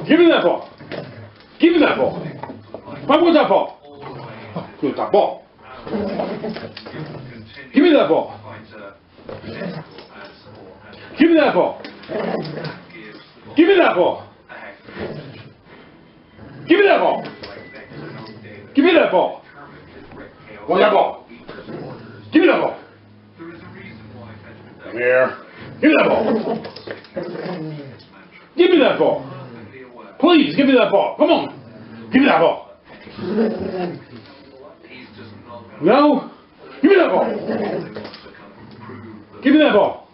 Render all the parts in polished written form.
Give me that ball. Give me that ball. I want that ball. Good, that ball. Give me that ball. Give me that ball. Give me that ball. Give me that ball. Give me that ball. Want that ball. Give me that ball. Come here. Give me that ball. Give me that ball. Please, give me that ball. Come on. Give me that ball. No. Give me that ball. Give me that ball.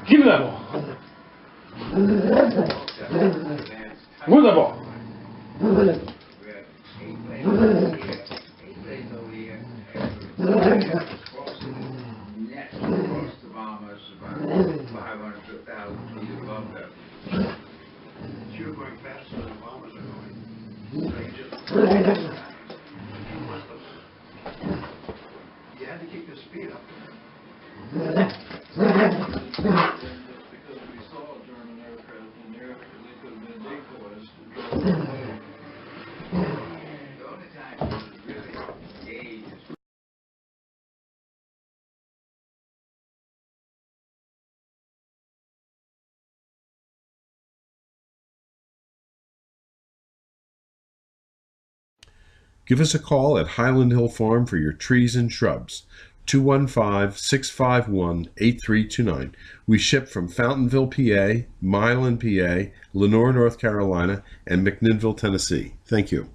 Give me that ball. Where's that ball? You're going faster than the bombers are going. So you had to keep your speed up. Because we saw German aircraft in there, they could have been decoys to draw them away. The only time it was really engaged. Give us a call at Highland Hill Farm for your trees and shrubs. 215-651-8329. We ship from Fountainville, PA, Milan, PA, Lenore, North Carolina, and McMinnville, Tennessee. Thank you.